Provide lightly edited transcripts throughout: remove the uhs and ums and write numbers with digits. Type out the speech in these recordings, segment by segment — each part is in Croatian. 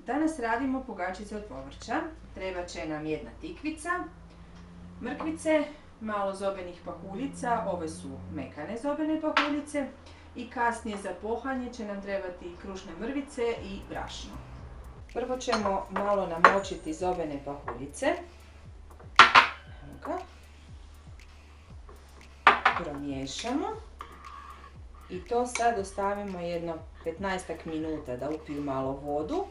Danas radimo pogačice od povrća. Treba će nam jedna tikvica, mrkvice, malo zobenih pahuljica, ove su mekane zobene pahuljice, i kasnije za pohanje će nam trebati krušne mrvice i brašno. Prvo ćemo malo namočiti zobene pahuljice. Promiješamo i to sad ostavimo jedno 15 minuta da upiju malo vodu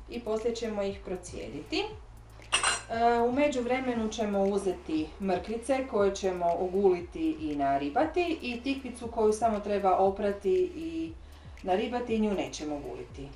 i poslije ćemo ih procijediti. U međuvremenu ćemo uzeti mrkvice koje ćemo oguliti i naribati i tikvicu koju samo treba oprati i naribati i nju nećemo guliti.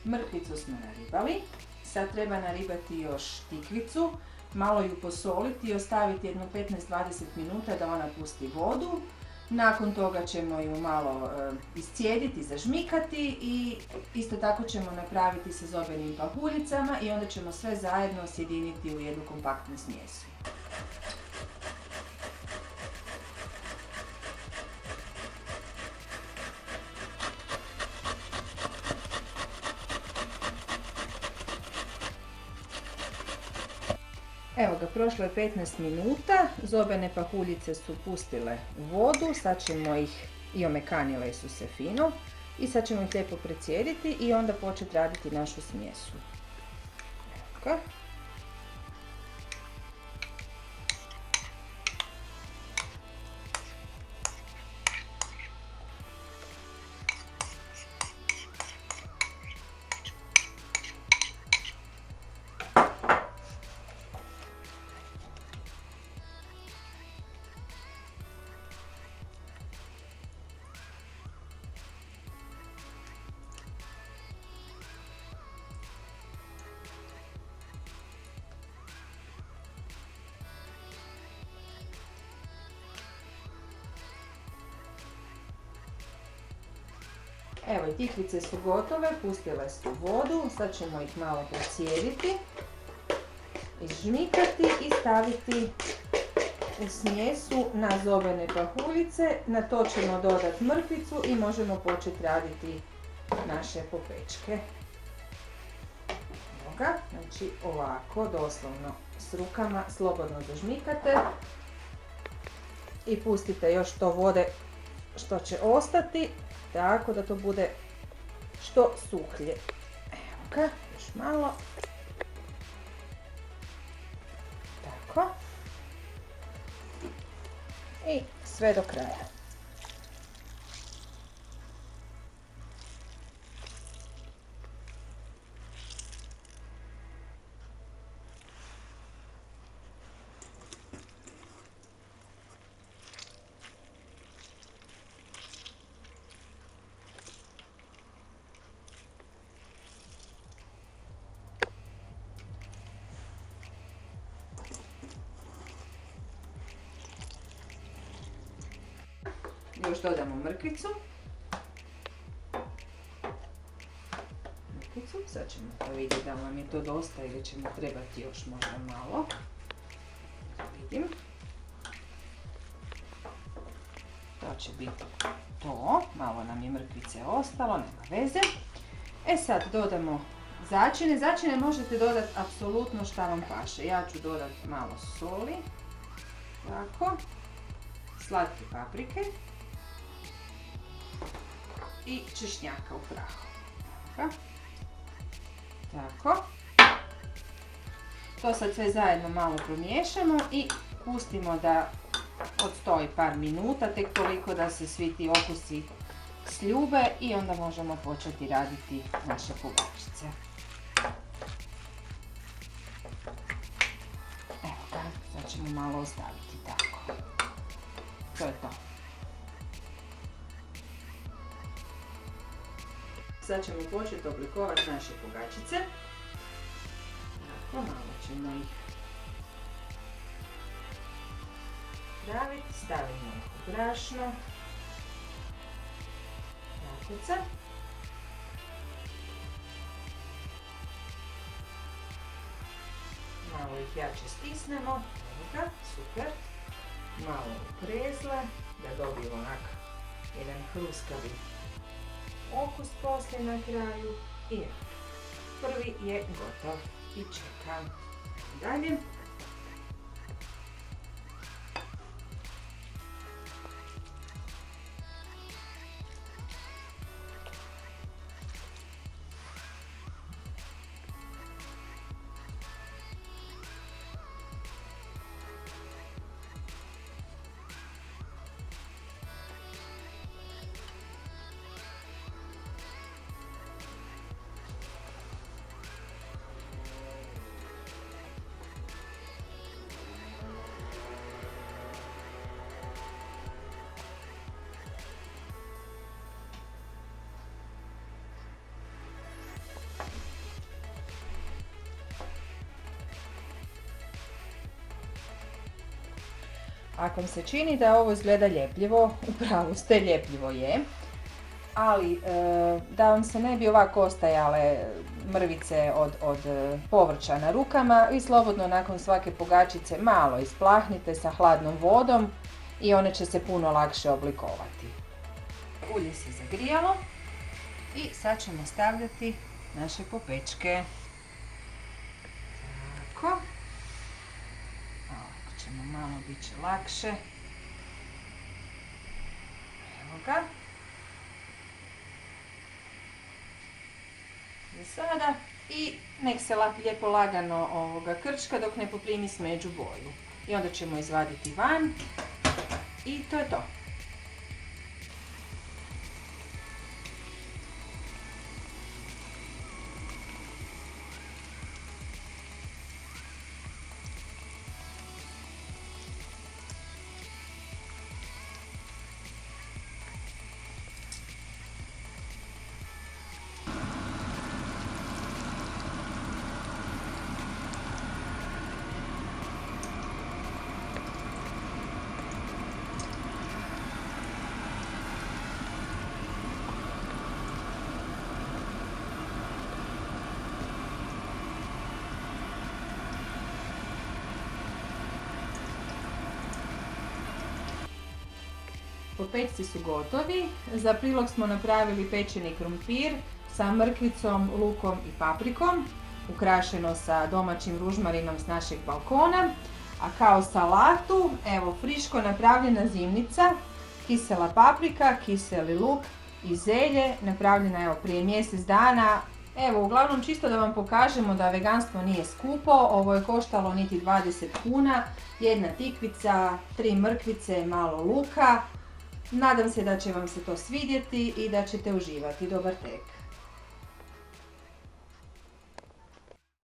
Mrkvicu smo naribali, sad treba naribati još tikvicu, malo ju posoliti i ostaviti jedno 15-20 minuta da ona pusti vodu. Nakon toga ćemo ju malo iscijediti, zažmikati i isto tako ćemo napraviti sa zobenim pahuljicama i onda ćemo sve zajedno sjediniti u jednu kompaktnu smjesu. Evo ga, prošlo je 15 minuta, zobene pahuljice su pustile vodu, sad ćemo ih, i omekanile su se fino, i sad ćemo ih lijepo precijediti i onda početi raditi našu smjesu. Evo ga. Evo, tikvice su gotove, pustile su vodu, sad ćemo ih malo procijediti, izžmikati i staviti u smjesu na zobene pahuljice. Na to ćemo dodati mrkvicu i možemo početi raditi naše popečke. Evo ga, znači ovako, doslovno s rukama slobodno zažmikate i pustite još to vode što će ostati, tako da to bude što suhlje. Evo ga, još malo. Tako. I sve do kraja. Još dodamo mrkvicu. Sad ćemo to vidjeti da vam je to dosta ili ćemo trebati još možda malo. Vidim. To će biti to. Malo nam je mrkvice ostalo, nema veze. E sad dodamo začine. Začine možete dodati apsolutno šta vam paše. Ja ću dodati malo soli. Tako. Slatke paprike. I češnjaka u prahu. Tako. To sad sve zajedno malo promiješamo i pustimo da odstoji par minuta, tek toliko da se svi ti okusi sljube i onda možemo početi raditi naše pogačice. Evo ga, sad ćemo malo ostaviti tako. To je to. Sad ćemo početi oblikovati naše pogačice. Tako, malo ćemo ih praviti. Stavimo brašno. kuca. Malo ih jače stisnemo, evo ga, super. Malo uprezle, da dobiju onako jedan hruskavi okus poslije na kraju. I prvi je gotov i čekam dalje. Ako vam se čini da ovo izgleda ljepljivo, upravo ste, ljepljivo je, ali da vam se ne bi ovako ostajale mrvice od povrća na rukama, vi slobodno nakon svake pogačice malo isplahnite sa hladnom vodom i one će se puno lakše oblikovati. Ulje se zagrijalo i sad ćemo stavljati naše popečke. Tako. Malo bit će lakše. Evo ga. Za sada. I nek se lijepo lagano krčka dok ne poprimi smeđu boju. I onda ćemo izvaditi van. I to je to. Popečci su gotovi. Za prilog smo napravili pečeni krumpir sa mrkvicom, lukom i paprikom, ukrašeno sa domaćim ružmarinom s našeg balkona. A kao salatu, evo, friško napravljena zimnica, kisela paprika, kiseli luk i zelje, napravljena evo prije mjesec dana. Evo, uglavnom čisto da vam pokažemo da veganstvo nije skupo, ovo je koštalo niti 20 kuna, jedna tikvica, 3 mrkvice, malo luka. Nadam se da će vam se to svidjeti i da ćete uživati. Dobar tek!